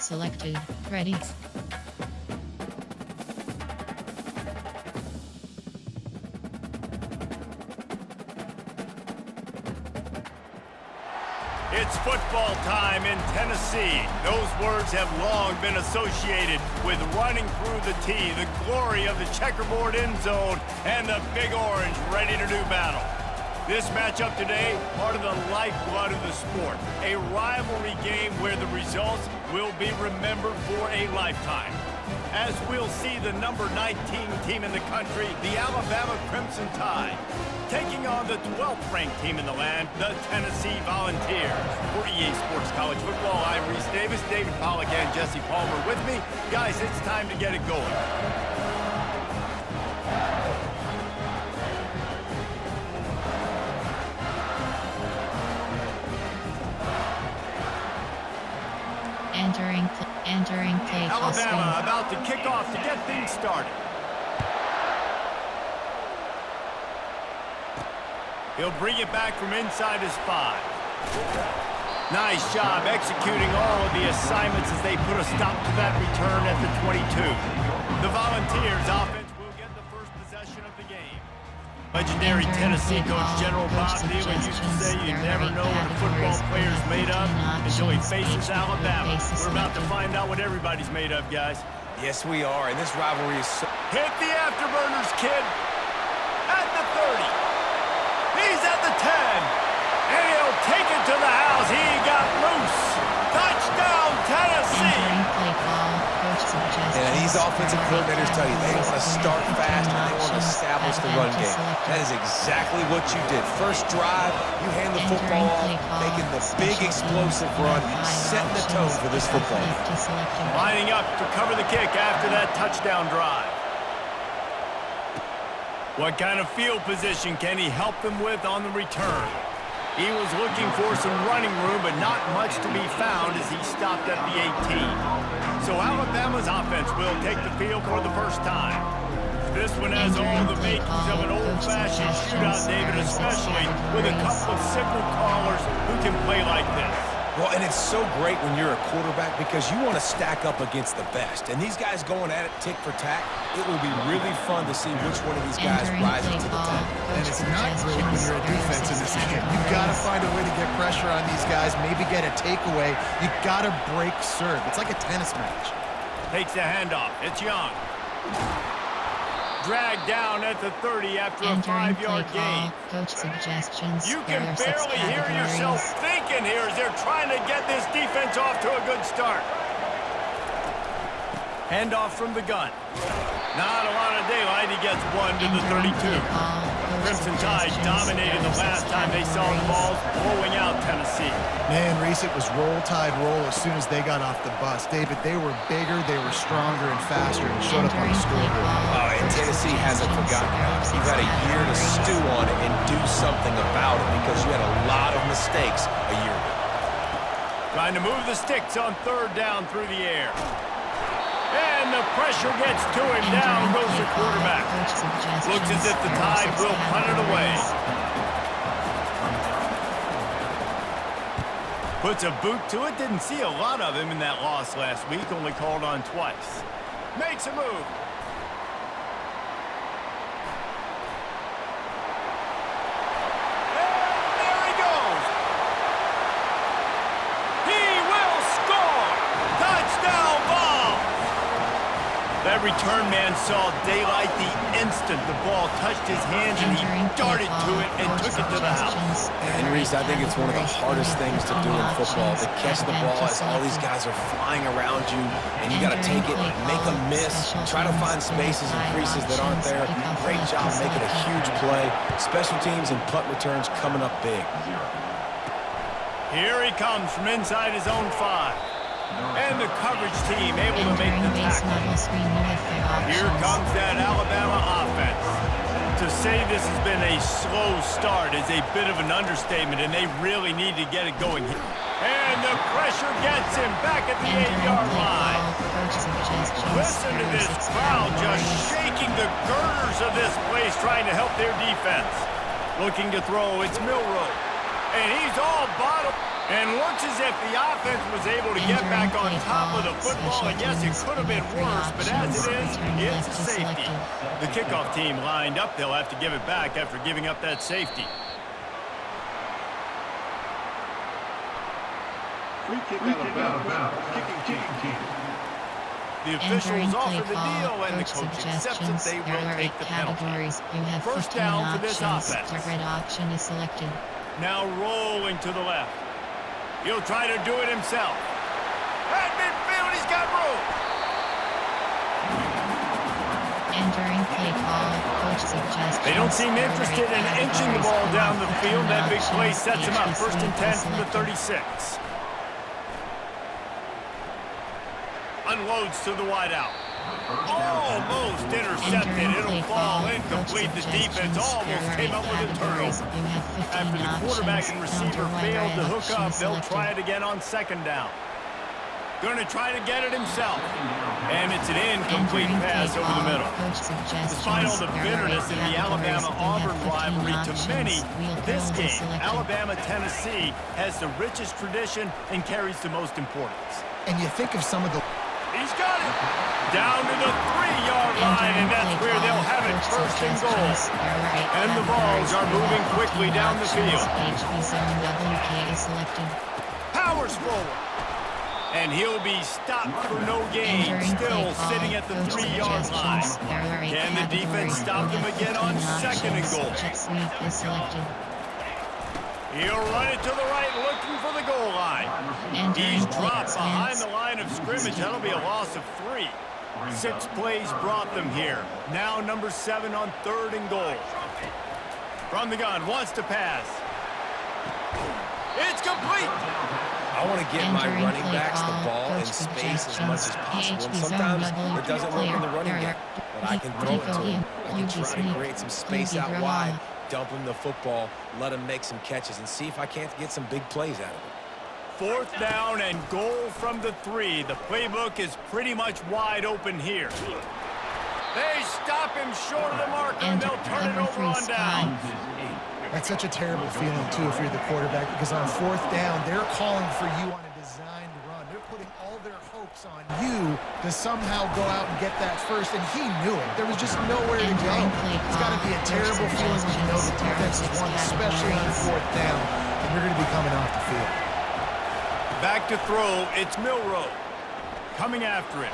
selected. Ready. It's football time in Tennessee. Those words have long been associated with running through the tee, the glory of the checkerboard end zone, and the Big Orange ready to do battle. This matchup today, part of the lifeblood of the sport, a rivalry game where the results will be remembered for a lifetime. As we'll see the number 19 team in the country, the Alabama Crimson Tide, taking on the 12th ranked team in the land, the Tennessee Volunteers. For EA Sports College Football, I'm Reese Davis, David Pollack, and Jesse Palmer with me. Guys, it's time to get it going. Entering play call screen. Alabama about to kick off to get things started. He'll bring it back from inside his 5. Nice job executing all of the assignments as they put a stop to that return at the 22. The Volunteers offense will get the first possession of the game. Legendary Tennessee coach General Bob Nealon used to say you never know what a football player's made of until he faces Alabama. We're about to find out what everybody's made of, guys. Yes, we are, and this rivalry is so... Hit the afterburners, kid. At the 30. He's at the 10. And he'll take it to the house. He got loose. Touchdown, Tennessee. And these offensive coordinators tell you they want to start fast and they want to establish the run game. That is exactly what you did. First drive, you hand the football off, making the big explosive run, setting the tone for this football game. Lining up to cover the kick after that touchdown drive. What kind of field position can he help them with on the return? He was looking for some running room, but not much to be found as he stopped at the 18. So Alabama's offense will take the field for the first time. This one has all the makings of an old-fashioned shootout, David, especially with a couple of signal callers who can play like this. Well, and it's so great when you're a quarterback because you want to stack up against the best. And these guys going at it tick for tack, it will be really fun to see which one of these guys rises to the top. And it's not great when you're a defense in this game. You've got to find a way to get pressure on these guys, maybe get a takeaway. You've got to break serve. It's like a tennis match. Takes the handoff. It's Young. Dragged down at the 30 after a 5-yard gain. Coach suggestions. You can barely hear yourself thinking here as they're trying to get this defense off to a good start. Handoff from the gun. Not a lot of daylight. He gets one to the 32. Crimson Tide dominated the last time they saw the balls blowing out Tennessee. Man, Reese, it was roll tide roll as soon as they got off the bus. David, they were bigger, they were stronger and faster and showed up on the scoreboard. And Tennessee hasn't forgotten about it. You've had a year to stew on it and do something about it because you had a lot of mistakes a year ago. Trying to move the sticks on 3rd down through the air. And the pressure gets to him. Down goes the quarterback. Looks as if the Tide will punt it away. Puts a boot to it. Didn't see a lot of him in that loss last week. Only called on twice. Makes a move. That return man saw daylight the instant the ball touched his hands, and he darted to it and took it to the house. And Reese, I think it's one of the hardest things to do in football, to catch the ball as all these guys are flying around you, and you got to take it, make a miss, try to find spaces and creases that aren't there. Great job making a huge play. Special teams and punt returns coming up big. Here he comes from inside his own 5. And the coverage team able to make the tackle. Here comes that Alabama offense. To say this has been a slow start is a bit of an understatement, and they really need to get it going. And the pressure gets him back at the 8-yard line. Listen to this crowd just shaking the girders of this place trying to help their defense. Looking to throw, it's Milroe. And he's all bottom. And looks as if the offense was able to get back on top of the football. And yes, it could have been worse, but as it is, it's a safety. The kickoff team lined up. They'll have to give it back after giving up that safety. Free kick out of bounds. Kicking team. The officials offer the deal, and the coach accepts that they will take the penalty. You have First down for this offense. The red option is selected. Now rolling to the left. He'll try to do it himself. At midfield, he's got room. Entering play call, coach suggests. They don't seem interested in inching the ball down the field. That big play sets him up. First and 10 from the 36. Unloads to the wideout. Almost intercepted. It'll fall incomplete. The defense almost came up with a turnover. After the quarterback and receiver failed to hook up, they'll try it again on second down. Going to try to get it himself. And it's an incomplete pass over the middle. Despite all the bitterness in the Alabama-Auburn rivalry, to many, this game, Alabama-Tennessee, has the richest tradition and carries the most importance. And you think of some of the... He's got it. Down to the 3-yard line, and that's where they'll have it first and goal. And the balls are moving quickly down the field. Powers forward. And he'll be stopped for no gain, still sitting at the 3-yard line. Can the defense stop them again on second and goal? He'll run it to the right, looking for the goal line. He's dropped behind the line of scrimmage. That'll be a loss of 3. 6 plays brought them here. Now number 7 on third and goal. From the gun, wants to pass. It's complete. I want to get my running backs the ball in space as much as possible. And sometimes it doesn't work in the running game, but I can throw it to him. I can try to create some space out wide, dump him the football, let him make some catches, and see if I can't get some big plays out of it. Fourth down and goal from the 3. The playbook is pretty much wide open here. They stop him short of the marker, and they'll turn it over on down. That's such a terrible feeling, too, if you're the quarterback, because on fourth down, they're calling for you on a designed run. They're putting all their hopes on you to somehow go out and get that first, and he knew it. There was just nowhere to go. It's got to be a terrible feeling when you know the defense has won, especially on fourth down, and you're going to be coming off the field. Back to throw, it's Milroe coming after it.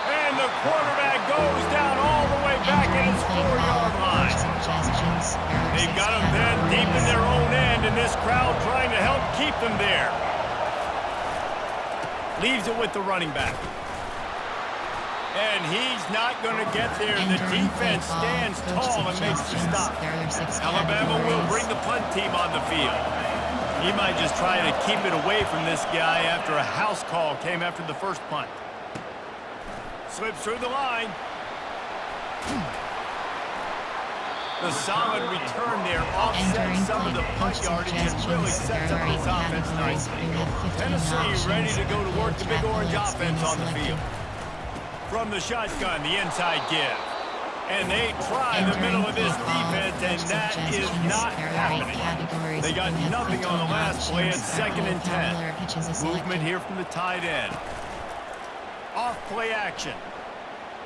And the quarterback goes down all the way back at his 4-yard line. They've got him then deep in their own end, and this crowd trying to help keep them there. Leaves it with the running back. And he's not going to get there. The defense stands tall and makes the stop. Alabama will bring the punt team on the field. He might just try to keep it away from this guy after a house call came after the first punt. Slips through the line. The solid return there offsets some of the punt yardage and really sets up this offense nicely. Tennessee ready to go to work the Big Orange offense on the field. From the shotgun, the inside give. And they try the middle of this defense, and that is not happening. They got nothing on the last play at 2nd and 10. Movement here from the tight end. Off play action.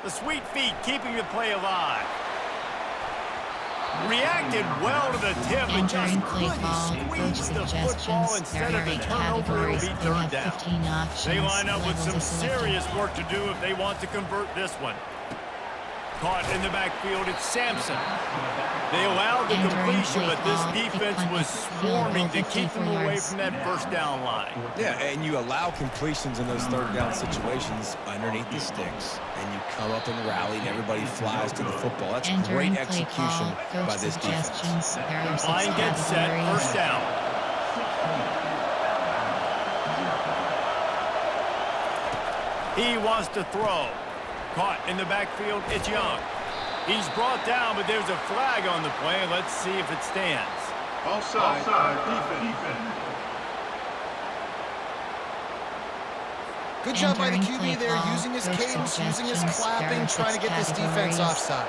The sweet feet keeping the play alive. Reacted well to the tip and just couldn't squeeze the football. Instead of the turnover, it'll be third down. They line up with some serious work to do if they want to convert this one. Caught in the backfield, it's Sampson. They allowed the completion, but this defense was swarming to keep them away from that first down line. Yeah, and you allow completions in those third down situations underneath the sticks, and you come up and rally, and everybody flies to the football. That's great execution by this defense. Line gets set, first down. He wants to throw. Caught in the backfield, it's Young. He's brought down, but there's a flag on the play. Let's see if it stands. Offside, defense. Good job by the QB there, using his cadence, using his clapping, trying to get this defense offside.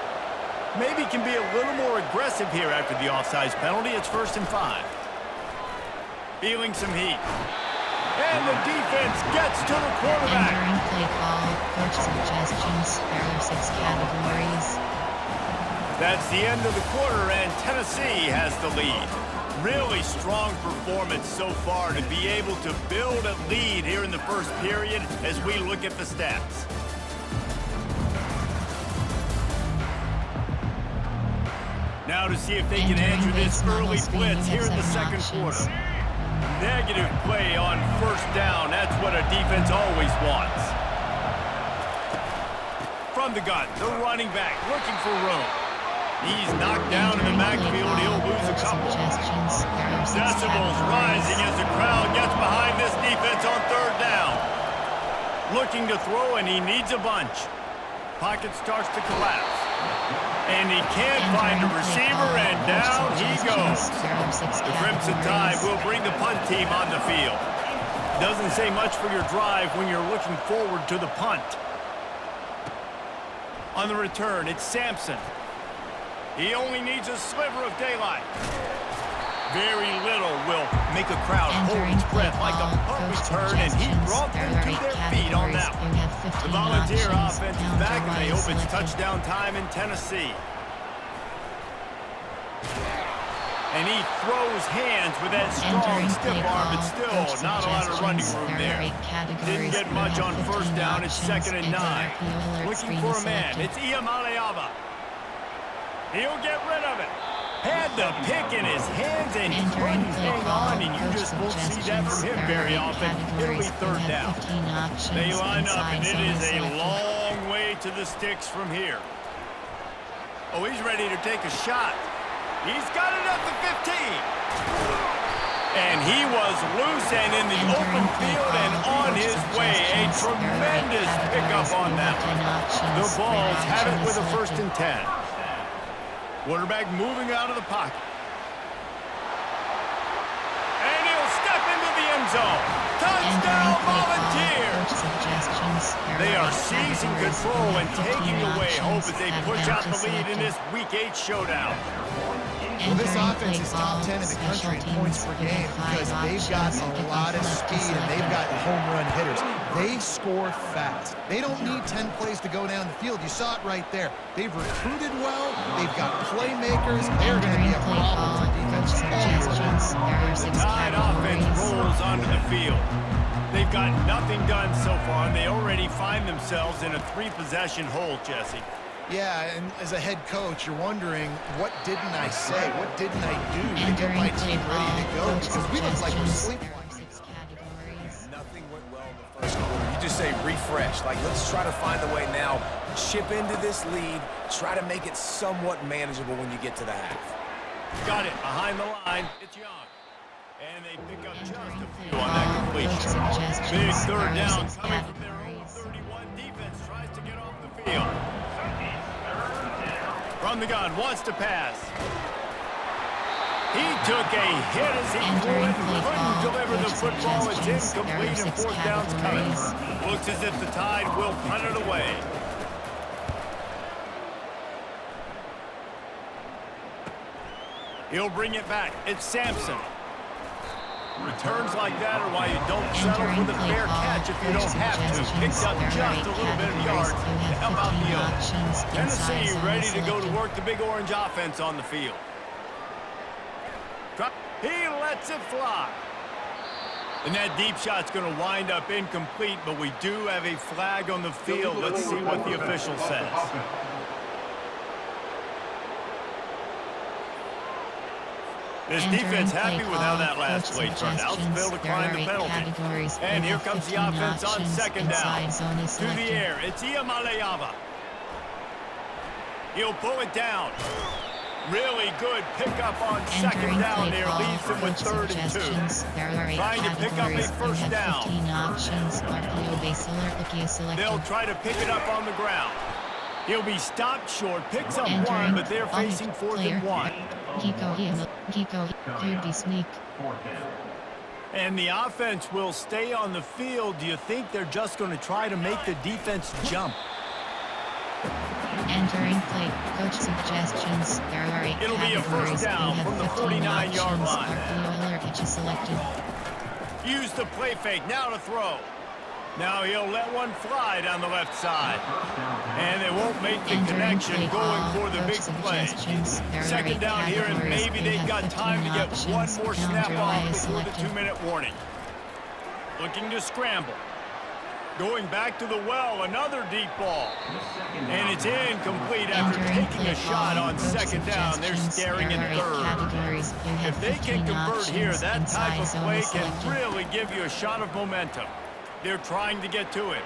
Maybe can be a little more aggressive here after the offsides penalty. It's 1st and 5. feeling some heat. And the defense gets to the quarterback. Entering play call, coach suggestions, there are 6 categories. That's the end of the quarter, and Tennessee has the lead. Really strong performance so far to be able to build a lead here in the first period as we look at the stats. Now to see if they can answer this early blitz here in the second quarter. Negative play on first down. That's what a defense always wants. From the gun, the running back looking for room. He's knocked down in the backfield. He'll lose a couple. Decibels rising as the crowd gets behind this defense on third down. Looking to throw, and he needs a bunch. Pocket starts to collapse. And he can't find a receiver, and down he goes. The Crimson Tide will bring the punt team on the field. Doesn't say much for your drive when you're looking forward to the punt. On the return, it's Sampson. He only needs a sliver of daylight. Very little will make a crowd hold its breath like a punt return, and he brought them to their feet on that one. The Volunteer offense is back, and they hope it's touchdown time in Tennessee. And he throws hands with that strong, stiff arm, but still not a lot of running room there. Didn't get much on first down. It's 2nd and 9. Looking for a man. It's Iamaleava. He'll get rid of it. Had the pick in his hands, and he couldn't hang on, and you just won't see that from him very often. It'll be third down. They line up, and it is a long way to the sticks from here. Oh, he's ready to take a shot. He's got it at the 15. And he was loose and in the open field and on his way. A tremendous pickup on that one. The Vols have it with a 1st and 10. Quarterback moving out of the pocket. And he'll step into the end zone. Touchdown, Volunteers! They are seizing control and taking away hope as they push out the lead in this Week 8 showdown. Well, this offense is top 10 in the country in points per game because they've got a lot of speed and they've got home run hitters. They score fast. They don't need 10 plays to go down the field. You saw it right there. They've recruited well. They've got playmakers. They're going to be a problem for defense all year long. The Tide offense rolls onto the field. They've got nothing done so far, and they already find themselves in a 3-possession hole, Jesse. Yeah, and as a head coach, you're wondering, what didn't I say? What didn't I do to get my team ready to go? Because we look like we're sleepwalking. Nothing went well in the first quarter. You just say refresh. Like, let's try to find a way now. Chip into this lead. Try to make it somewhat manageable when you get to the half. Got it behind the line. It's Young. And they pick up just a few on that completion. Big third down coming from their own 31. Defense tries to get off the field. From the gun, wants to pass. He took a hit as he threw it and couldn't deliver the football. It's incomplete and 4th down's coming. Looks as if the Tide will punt it away. He'll bring it back. It's Sampson. Returns like that are why you don't settle for the fair catch if you don't have to. Picks up just a little bit of yards to help out the Oaks. Tennessee ready to go to work the Big Orange offense on the field. He lets it fly. And that deep shot's going to wind up incomplete, but we do have a flag on the field. Let's see what the official says. This defense happy with how that last play turned out, so they'll decline the penalty. And here comes the offense on 2nd down. To the air, it's Iamaleava. He'll pull it down. Really good pickup on 2nd down there, leads them with 3rd and 2. Trying to pick up a 1st down. They'll try to pick it up on the ground. He'll be stopped short, picks up 1, but they're facing 4th and 1. And the offense will stay on the field. Do you think they're just going to try to make the defense jump? Entering plate, coach suggestions. There are 8 It'll be a categories. first down You have from the 15 49-yard options. line. RPO alert pitch is selected. Use the play fake, now to throw. Now he'll let one fly down the left side. And they won't make the Entering connection play going call, for the coach big play. suggestions. There are Second 8 down here, and categories. maybe You they've have got 15 time to get one options. more snap Counter off Y is before the selected. 2-minute warning. Looking to scramble. Going back to the well, another deep ball. And it's incomplete after Entering taking a play shot call, on coach second down. They're suggestions. staring There at are 8 third. categories. You have If they can 15 convert here, options. that type Inside of zone play is can selected. really give you a shot of momentum. They're trying to get to it.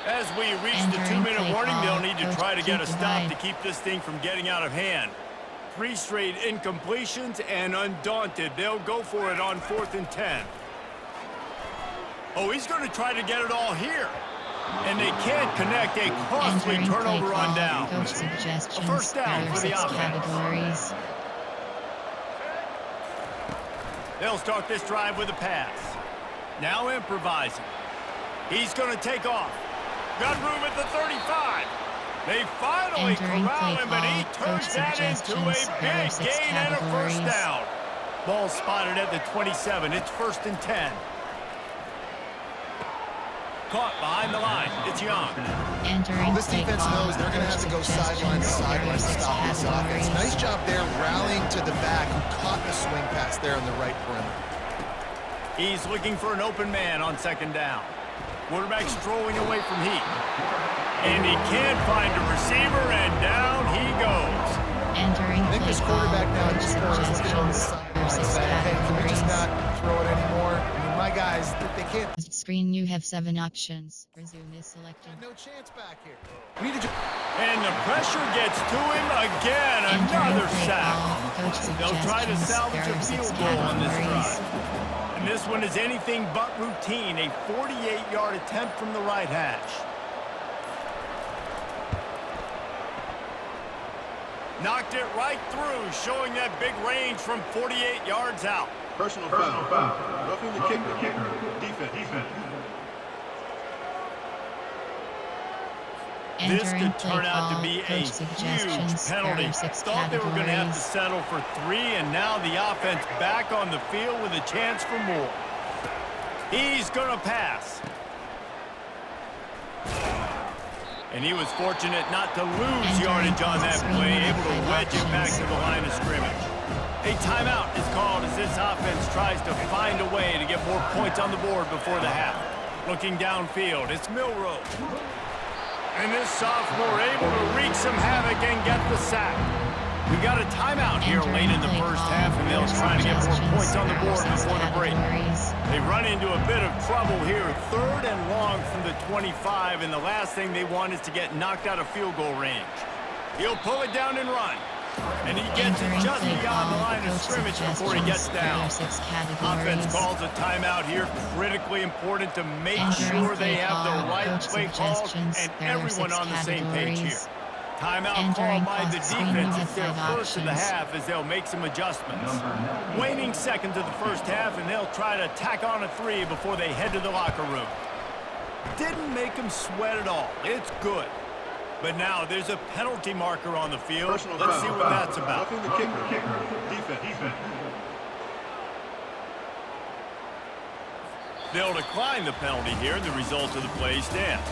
As we reach the Entering 2-minute play warning, call, they'll need to coach try to get a keep stop divide. to keep this thing from getting out of hand. 3 straight incompletions, and undaunted, they'll go for it on 4th and 10. Oh, he's going to try to get it all here. And they can't connect. A costly Entering play turnover on call, down. coach suggestions. A first down There are for the 6 offense. categories. They'll start this drive with a pass. Now improvising. He's going to take off. Got room at the 35. They finally Entering corral play him, but he call, turns coach that into a suggestions. There are big 6 gain and a first categories. down. Ball spotted at the 27. It's 1st and 10. Caught behind the line. It's Young. Entering Well, this play defense call, knows they're going to have to go coach sideline to suggestions. There sideline are to 6 stop this offense. categories. Nice job there rallying to the back who caught the swing pass there on the right perimeter. He's looking for an open man on 2nd down. Quarterback strolling away from Heat. And he can't find a receiver, and down he goes. Entering I think play this call, quarterback now at coach this point is looking over the suggestions. sideline There are 6 saying, hey, can we just categories. not throw it anymore? I mean, my guys, they can't. Screen, you have 7 options. Resume is selected. No chance back here. We need to just... And the pressure gets to him again. Entering Another play sack. call, coach They'll try to suggestions. salvage There a are 6 field goal on this categories. drive. And this one is anything but routine. A 48-yard attempt from the right hash. Knocked it right through, showing that big range from 48 yards out. Personal foul. Roughing the kicker. Defense. This Entering could play turn out to call, be a coach huge suggestions. There penalty. are 6 Thought they were going to have to categories. settle for 3, and now the offense back on the field with a chance for more. He's going to pass. And he was fortunate not to lose Entering yardage on that screen play, with able to 5 wedge it back options. to the line of scrimmage. A timeout is called as this offense tries to find a way to get more points on the board before the half. Looking downfield, it's Milroe. And this sophomore able to wreak some havoc and get the sack. We got a timeout here Entering late in the play first call, half, and they'll coach try to get more suggestions. points on the There are board 6 before the break. categories. They run into a bit of trouble here, 3rd and long from the 25, and the last thing they want is to get knocked out of field goal range. He'll pull it down and run. And he gets it Entering just play beyond the call, line of coach scrimmage before he gets suggestions. There down. are 6 Offense categories. calls a timeout here, critically important to make Entering sure they play have the call, right coach play calls suggestions. and There are everyone 6 on the same page here. categories. Timeout Entering called by the off screen, defense. you It's have their 5 first of the options. half as they'll make some adjustments. Waning seconds of the first half, and they'll try to tack on a 3 before they head to the locker room. Didn't make them sweat at all. It's good. But now there's a penalty marker on the field. Personal Let's foul. see what that's about. Roughing the kicker. Defense. They'll decline the penalty here, and the result of the play stands.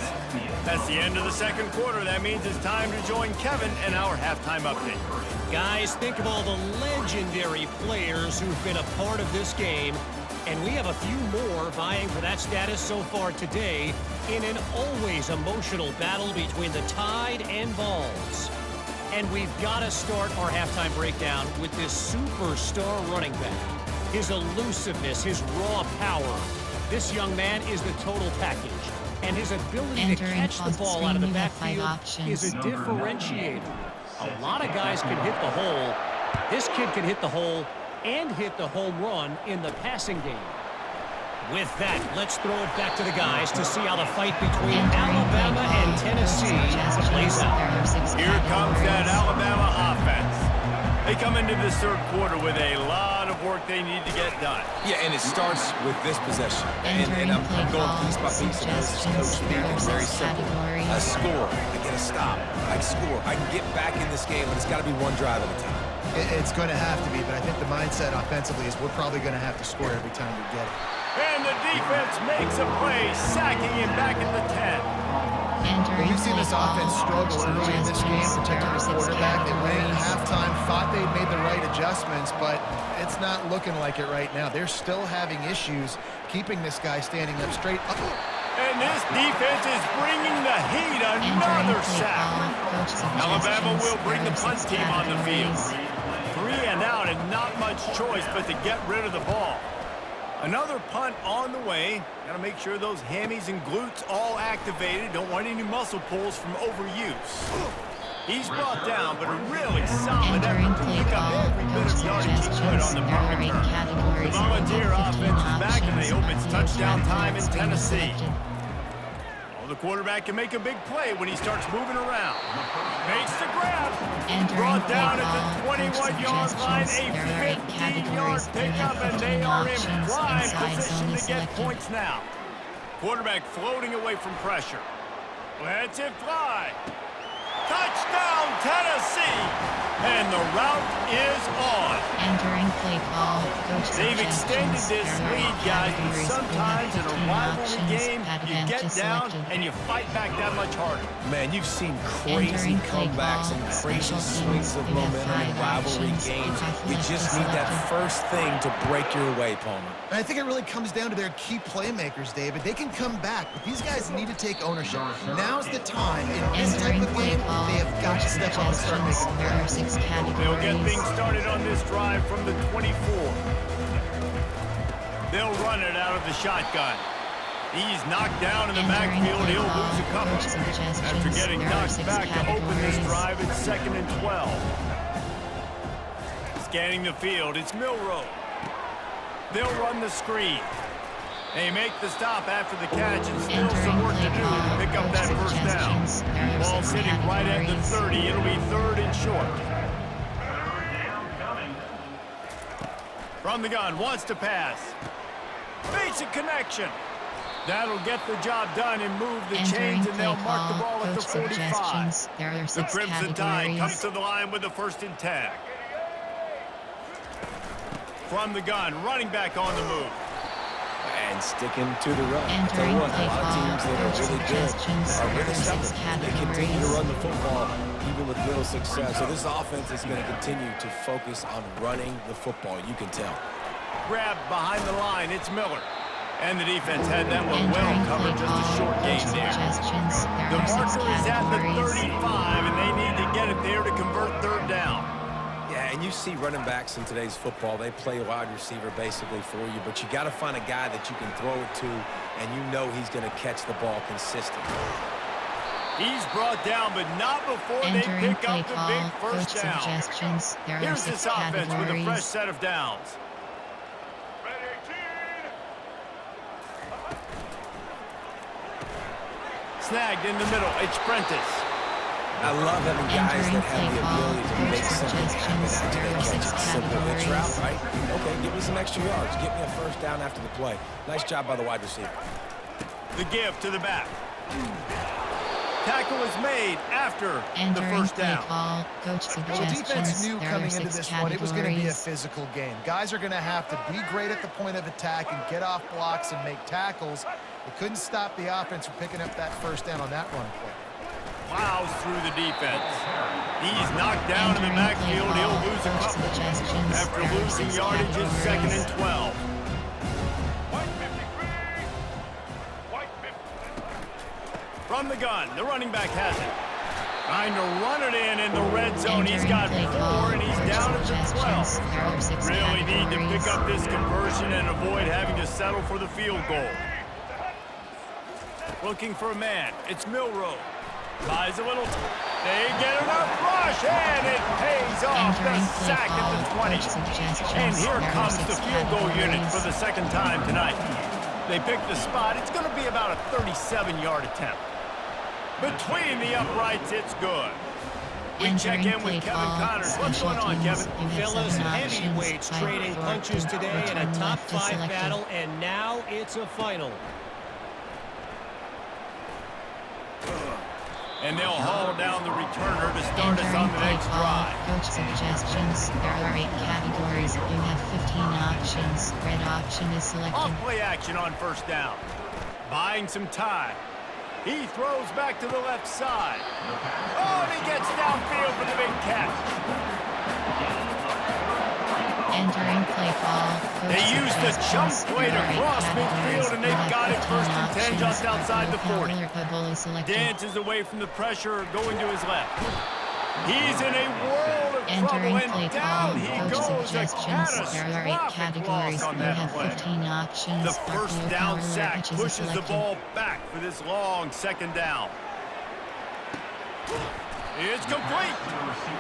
That's the end of the second quarter. That means it's time to join Kevin and our halftime update. Guys, think of all the legendary players who've been a part of this game, and we have a few more vying for that status so far today in an always emotional battle between the Tide and Vols. And we've got to start our halftime breakdown with this superstar running back. His elusiveness, his raw power. This young man is the total package, and his ability to Entering catch the off ball screen, out of the you have 5 backfield is a options. differentiator. A lot of guys can hit the hole. This kid can hit the hole and hit the home run in the passing game. With that, let's throw it back to the guys to see how the fight between Entering play Alabama call, and coach Tennessee suggestions. plays There out. are 6 Here comes that categories. Alabama offense. They come into this third quarter with a lot of work they need to get done. Yeah, and it starts with this possession. And I'm going piece by piece, and this is Coach speaking. Very simple. I score. I get a stop. I score. I can get back in this game, but it's got to be one drive at a time. It's going to have to be, but I think the mindset offensively is we're probably going to have to score every time we get it. And the defense makes a play, sacking him back at the 10. We've seen this offense struggle early in this game, protecting the quarterback. They went in at halftime, thought they'd made the right adjustments, but it's not looking like it right now. They're still having issues keeping this guy standing up straight. And this defense is bringing the heat. Another sack. Alabama will bring the punt team on the field. 3 and out and not much choice but to get rid of the ball. Another punt on the way. Got to make sure those hammies and glutes all activated. Don't want any muscle pulls from overuse. He's brought down, but a really solid effort to pick up every bit of yardage he could on the punt return. The Volunteer offense is back, and they hope it's touchdown time in Tennessee. The quarterback can make a big play when he starts moving around. Makes the grab. Brought down at the 21-yard line, a 15-yard pickup, and they are in prime position to get points now. Quarterback floating away from pressure. Lets it fly. Touchdown, Tennessee! And the route is on. Entering play call. They've extended this lead, guys, but sometimes in a rivalry game, you get down and you fight back that much harder. Man, you've seen crazy comebacks and crazy swings of momentum in rivalry games. You just need that first thing to break your way, Palmer. And I think it really comes down to their key playmakers, David. They can come back, but these guys need to take ownership. Now's the time. In this type of game, they have got to step up and start making plays. They'll get things started on this drive from the 24. They'll run it out of the shotgun. He's knocked down in the backfield. He'll lose a couple. After getting knocked back to open this drive, it's 2nd and 12. Scanning the field, it's Milroe. They'll run the screen. They make the stop after the catch, and still some work to do to pick up that first down. Ball sitting right at the 30. It'll be 3rd and short. From the gun, wants to pass. Basic connection. That'll get the job done and move the chains, and they'll mark the ball at the 45. The Crimson Tide comes to the line with the 1st and 10. From the gun, running back on the move. And sticking to the run. I tell you what, a lot of teams that are really good are really stubborn. They continue to run the football even with little success. So this offense is going to continue to focus on running the football. You can tell. Grab behind the line. It's Miller. And the defense had that one well covered, just a short gain there. The marker is at the 35, and they need to get it there to convert 3rd down. Yeah, and you see running backs in today's football, they play wide receiver basically for you, but you got to find a guy that you can throw it to, and you know he's going to catch the ball consistently. He's brought down, but not before they pick up the big first down. Here's this offense with a fresh set of downs. Snagged in the middle, it's Prentice. I love having guys that have the ability to make something happen after they catch it. Simple hitch route, right? Okay, give me some extra yards. Get me a first down after the play. Nice job by the wide receiver. The give to the back. Tackle is made after the first down. Well, the defense knew coming into this one it was going to be a physical game. Guys are going to have to be great at the point of attack and get off blocks and make tackles. They couldn't stop the offense from picking up that first down on that run play. Plows through the defense. He's knocked down in the backfield. He'll lose a couple. After losing yardage, it's 2nd and 12. From the gun, the running back has it. Trying to run it in the red zone. He's got 4, and he's down at the 12. Really need to pick up this conversion and avoid having to settle for the field goal. Looking for a man. It's Milroe. Buys a little. They get enough rush, and it pays off. The sack at the 20. And here comes the field goal unit for the 2nd time tonight. They pick the spot. It's going to be about a 37-yard attempt. Between the uprights, it's good. We check Entering in with play Kevin call, Connors. What's special going on, teams. Kevin? You have Fellas, 7 options. heavyweights Fight trading for punches to today in a return top left is 5 selected. battle, and now it's a final. And they'll haul down the returner to start us on the Entering next play call, drive. coach suggestions. There are 8 categories. You have 15 options. Red option is selected. Off play action on first down. Buying some time. He throws back to the left side. Oh, and he gets downfield for the big catch. Entering play call. Coach They used a jump suggestions. play to There are 8 cross categories. midfield, and You they've have got it 15 first and 10 just options. outside the 40. Football is selected. Dances away from the pressure, going to his left. He's in a world of trouble, Entering play and call, down he coach goes. A suggestions. There are 8 catastrophic categories. loss on You that have play. 15 options. The first Buffalo down Power sack pitches is pushes the selected. ball back for this long second down. It's complete.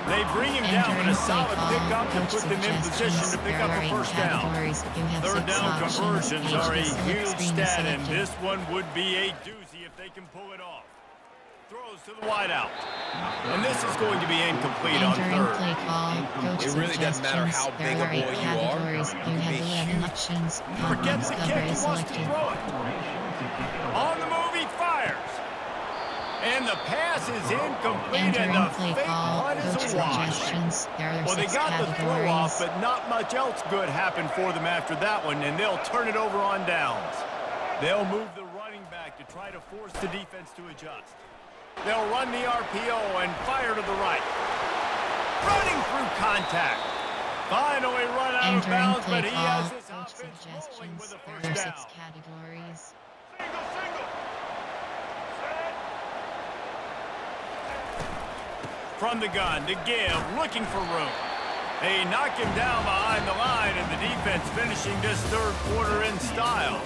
They bring him down with a Entering solid play pickup to call, put them in coach position to suggestions. pick There up are a 8 first down. categories. You have Third 6 down options. conversions are a Page to huge select screen is stat, and selected. this one would be a doozy if they can pull it off. Throws to the wideout. And this is going to be incomplete on Entering third. play call, coach It really doesn't matter how suggestions. big There a are 8 boy you are. categories. You You can have be 11 huge. options. Forgets Conference the cover kick, he is wants to selected. throw it. On the move, he fires. And the pass is incomplete, and Entering the play fake call, punt coach is a wash. suggestions. There are Well, they 6 got the throw off, categories. but not much else good happened for them after that one, and they'll turn it over on downs. They'll move the running back to try to force the defense to adjust. They'll run the RPO and fire to the right. Running through contact. Finally run out of Entering bounds, play but he call, has this coach offense rolling suggestions. with a There are first 6 down. categories. From the gun to give, looking for room. They knock him down behind the line, and the defense finishing this third quarter in style.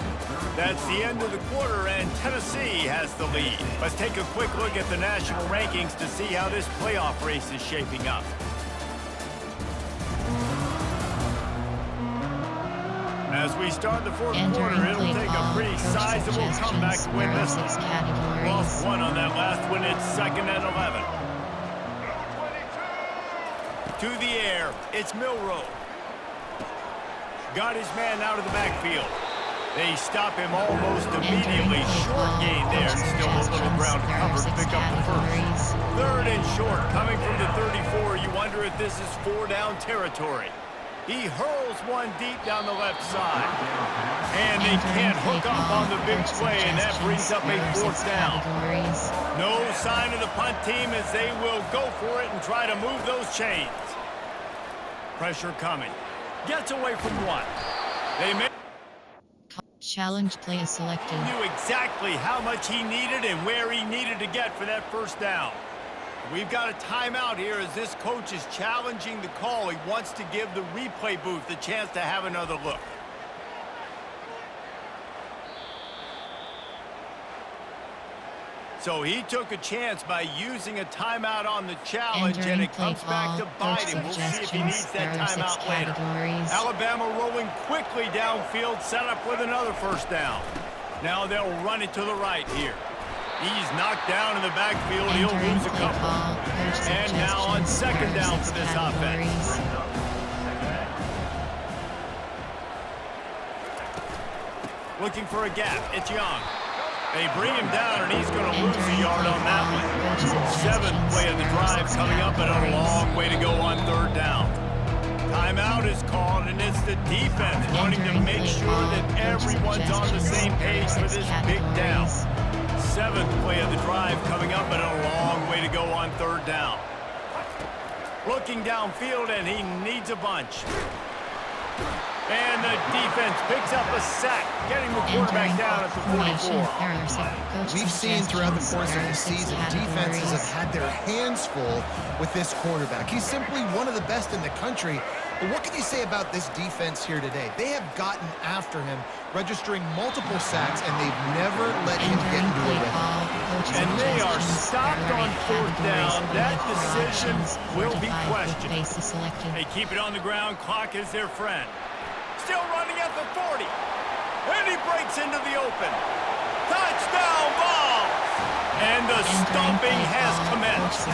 That's the end of the quarter, and Tennessee has the lead. Let's take a quick look at the national rankings to see how this playoff race is shaping up. As we start the fourth quarter, Entering it'll play take a call, pretty coach sizable comeback suggestions. to win There are this 6 one. categories. Lost one on that last one. It's 2nd and 11. To the air, it's Milroe. Got his man out of the backfield. They stop him almost immediately. Short gain there, and still a little ground to cover to pick up the first. Third and short, coming from the 34. You wonder if this is 4-down territory. He hurls one deep down the left side. And they can't hook up on the big play, and that brings up a 4th down. No sign of the punt team as they will go for it and try to move those chains. Pressure coming. Gets away from one. They Challenge play is selected. knew exactly how much he needed and where he needed to get for that first down. We've got a timeout here as this coach is challenging the call. He wants to give the replay booth a chance to have another look. So he took a chance by using a timeout on the challenge, and it comes back to bite him. We'll see if he needs that timeout later. Alabama rolling quickly downfield, set up with another first down. Now they'll run it to the right here. He's knocked down in the backfield. He'll lose a couple. And now on 2nd down for this offense. Looking for a gap. It's Young. They bring him down, and he's going to lose a yard on that one. 7th play of the drive coming up, and a long way to go on 3rd down. Timeout is called, and it's the defense wanting to make sure that everyone's on the same page for this big down. 7th play of the drive coming up, and a long way to go on 3rd down. Looking downfield, and he needs a bunch. And the defense picks up a sack, getting the quarterback down at the 44. We've seen throughout the course of the season, defenses have had their hands full with this quarterback. He's simply one of the best in the country. But what can you say about this defense here today? They have gotten after him, registering multiple sacks, and they've never let him get into a rhythm. And they are stopped on 4th down. That decision will be questioned. They keep it on the ground. Clock is their friend. Still running at the 40. And he breaks into the open. Touchdown, Vols! And the stomping has commenced.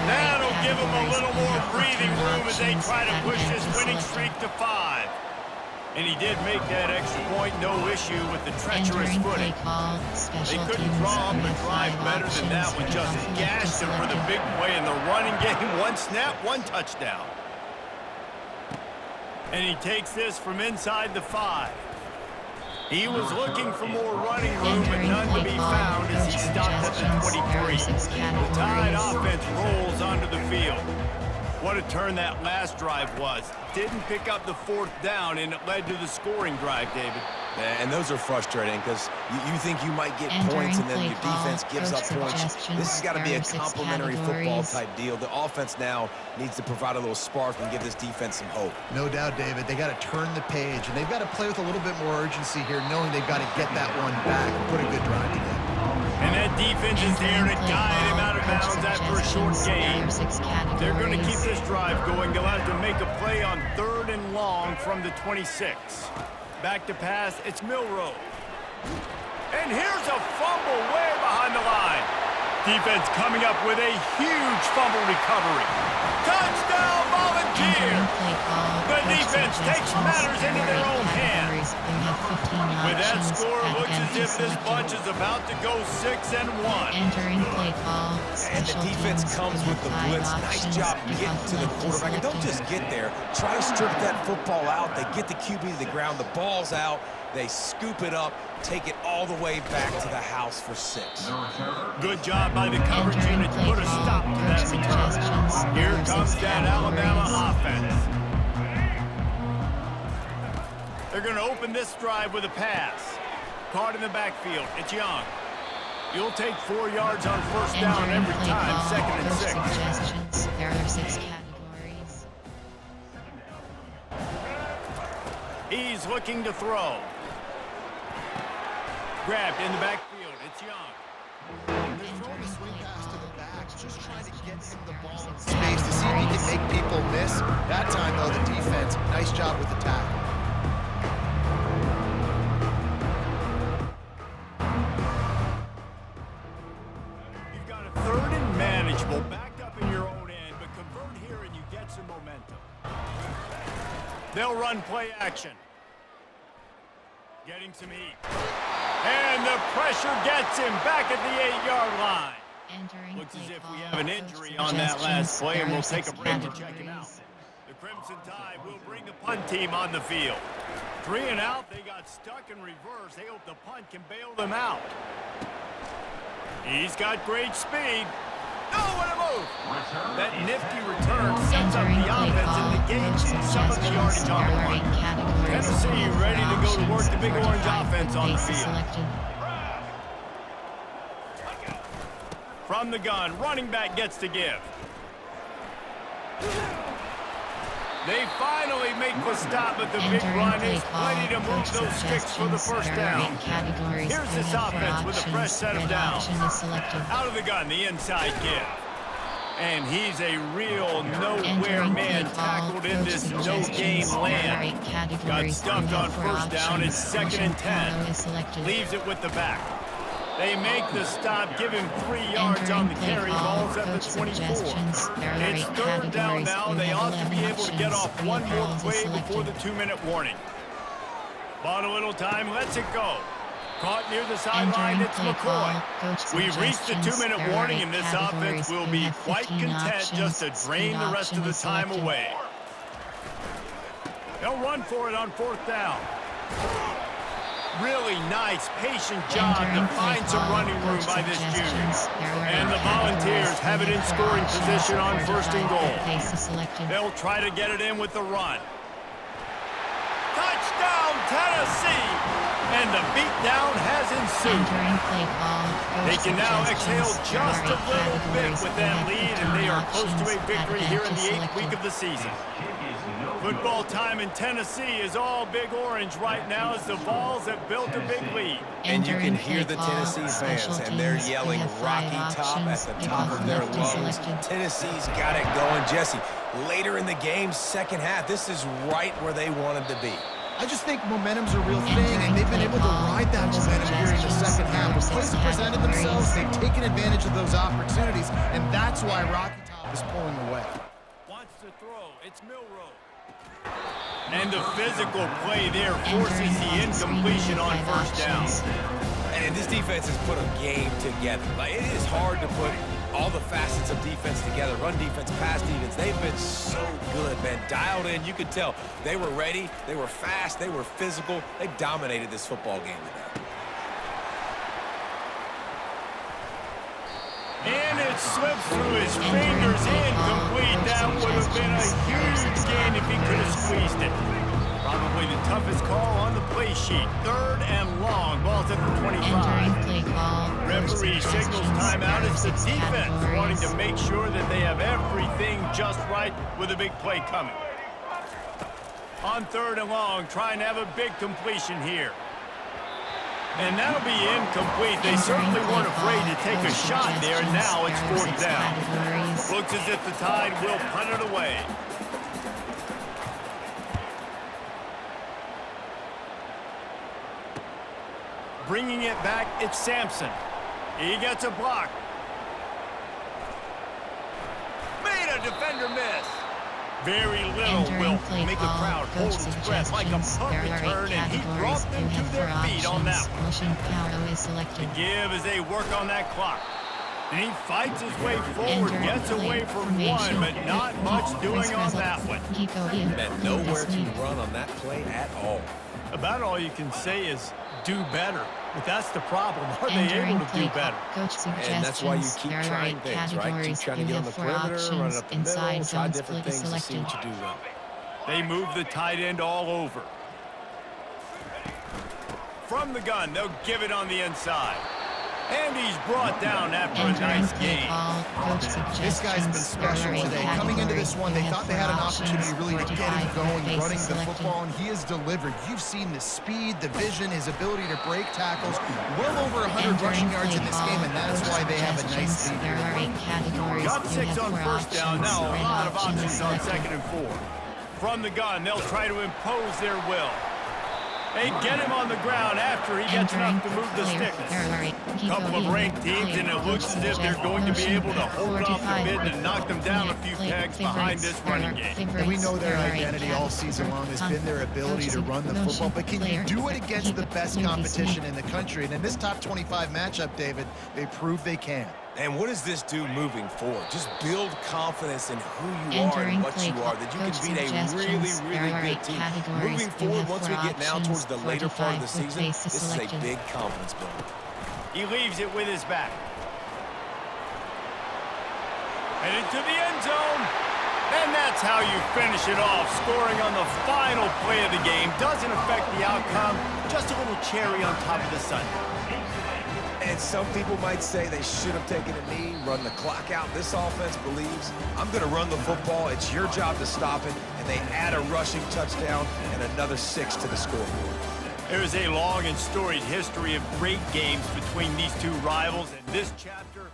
That'll give them a little more breathing room as they try to push this winning streak to 5. And he did make that extra point, no issue with the treacherous footing. They couldn't draw up a drive better than that one, just gashed him for the big play in the running game. One snap, one touchdown. And he takes this from inside the 5. He was looking for more running room, but none to be found as he stopped at the 23. The Tide offense rolls onto the field. What a turn that last drive was. Didn't pick up the 4th down, and it led to the scoring drive, David. And those are frustrating because you think you might get points and then your defense gives up points. This has got to be a complementary football type deal. The offense now needs to provide a little spark and give this defense some hope. No doubt, David. They got to turn the page, and they've got to play with a little bit more urgency here, knowing they've got to get that one back and put a good drive together. And that defense is there to guide him out of bounds after a short gain. They're going to keep this drive going. They'll have to make a play on 3rd and long from the 26. Back to pass, it's Milroe. And here's a fumble way behind the line. Defense coming up with a huge fumble recovery. Touchdown, Volunteer! The defense takes matters into their own hands. With that score, it looks as if this bunch is about to go 6-1. And the defense comes with the blitz. Nice job getting to the quarterback. And don't just get there. Try to strip that football out. They get the QB to the ground. The ball's out. They scoop it up, take it all the way back to the house for 6. Good job by the coverage unit to put a stop to that return. Here comes that Alabama offense. They're going to open this drive with a pass. Caught in the backfield. It's Young. You'll take 4 yards on 1st down every time, 2nd and 6. There are 6 categories. He's looking to throw. Grabbed in the backfield. It's Young. They're throwing a swing pass to the back, just trying to get him the ball in space to see if he can make people miss. That time, though, the defense, nice job with the tackle. You've got a 3rd and manageable, backed up in your own end, but convert here and you get some momentum. They'll run play action. Getting some heat. And the pressure gets him back at the 8-yard line. Looks as if we have an injury on that last play, and we'll take a break to check him out. The Crimson Tide will bring the punt team on the field. 3 and out, they got stuck in reverse. They hope the punt can bail them out. He's got great speed. Oh, what a move! That nifty return sets up the offense and negates some of the yardage on the run. Tennessee ready to go to work the Big Orange offense on the field. From the gun, running back gets to give. They finally make the stop, but the big run is plenty to move those sticks for the 1st down. Here's this offense with a fresh set of downs. Out of the gun, the inside give. And he's a real nowhere man tackled in this no-game land. Got stuffed on 1st down. It's 2nd and 10. Leaves it with the back. They make the stop, give him 3 yards on the carry. Ball's at the 24. It's 3rd down now. They ought to be able to get off one more play before the 2-minute warning. Bought a little time, lets it go. Caught near the sideline, it's McCoy. We've reached the 2-minute warning, and this offense will be quite content just to drain the rest of the time away. They'll run for it on 4th down. Really nice, patient job to find some running room by this junior. And the Volunteers have it in scoring position on 1st and goal. They'll try to get it in with the run. Touchdown, Tennessee! And the beatdown has ensued. They can now exhale just a little bit with that lead, and they are close to a victory here in the 8th week of the season. Football time in Tennessee is all Big Orange right now as the Vols have built a big lead. And you can hear the Tennessee fans, and they're yelling Rocky Top at the top of their lungs. Tennessee's got it going. Jesse, later in the game, 2nd half, this is right where they wanted to be. I just think momentum's a real thing, and they've been able to ride that momentum here in the second half. When plays have presented themselves, they've taken advantage of those opportunities, and that's why Rocky Top is pulling away. Wants to throw. It's Milroe. And the physical play there forces the incompletion on first down. And this defense has put a game together. Like, it is hard to put all the facets of defense together. Run defense, pass defense. They've been so good, man. Dialed in. You could tell they were ready. They were fast. They were physical. They dominated this football game today. And it slips through his fingers. Incomplete. That would have been a huge gain if he could have squeezed it. Probably the toughest call on the play sheet. 3rd and long. Ball's at the 25. Referee signals timeout as the defense wanting to make sure that they have everything just right with a big play coming. On 3rd and long, trying to have a big completion here. And that'll be incomplete. They certainly weren't afraid to take a shot there. Now it's 4th down. Looks as if the Tide will punt it away. Bringing it back, it's Sampson. He gets a block. Made a defender miss. Very little will make a crowd hold its breath like a punt return, and he brought them to their feet on that one. The give as they work on that clock. And he fights his way forward, gets away from one, but not much doing on that one. Man, nowhere to run on that play at all. About all you can say is do better. But that's the problem. Are they able to do better? And that's why you keep trying things, right? Keep trying to get on the perimeter, run it up the middle, try different things to see what you do well. They move the tight end all over. From the gun, they'll give it on the inside. And he's brought down after a nice gain. This guy's been special today. Coming into this one, they thought they had an opportunity really to get him going, running the football, and he has delivered. You've seen the speed, the vision, his ability to break tackles. Well over 100 rushing yards in this game, and that's why they have a nice lead here. Got 6 on first down. Now a lot of options on 2nd and 4. From the gun, they'll try to impose their will. They get him on the ground after he gets enough to move the sticks. A couple of ranked teams, and it looks as if they're going to be able to hold off the mid and knock them down a few pegs behind this running game. And we know their identity all season long has been their ability to run the football, but can you do it against the best competition in the country? And in this top 25 matchup, David, they prove they can. And what does this do moving forward? Just build confidence in who you are and what you are, that you can beat a really, really good team. Moving forward, once we get now towards the later part of the season, this is a big confidence builder. He leaves it with his back. And into the end zone. And that's how you finish it off. Scoring on the final play of the game doesn't affect the outcome. Just a little cherry on top of the sundae. And some people might say they should have taken a knee, run the clock out. This offense believes, I'm going to run the football. It's your job to stop it. And they add a rushing touchdown and another 6 to the scoreboard. There is a long and storied history of great games between these two rivals, and this chapter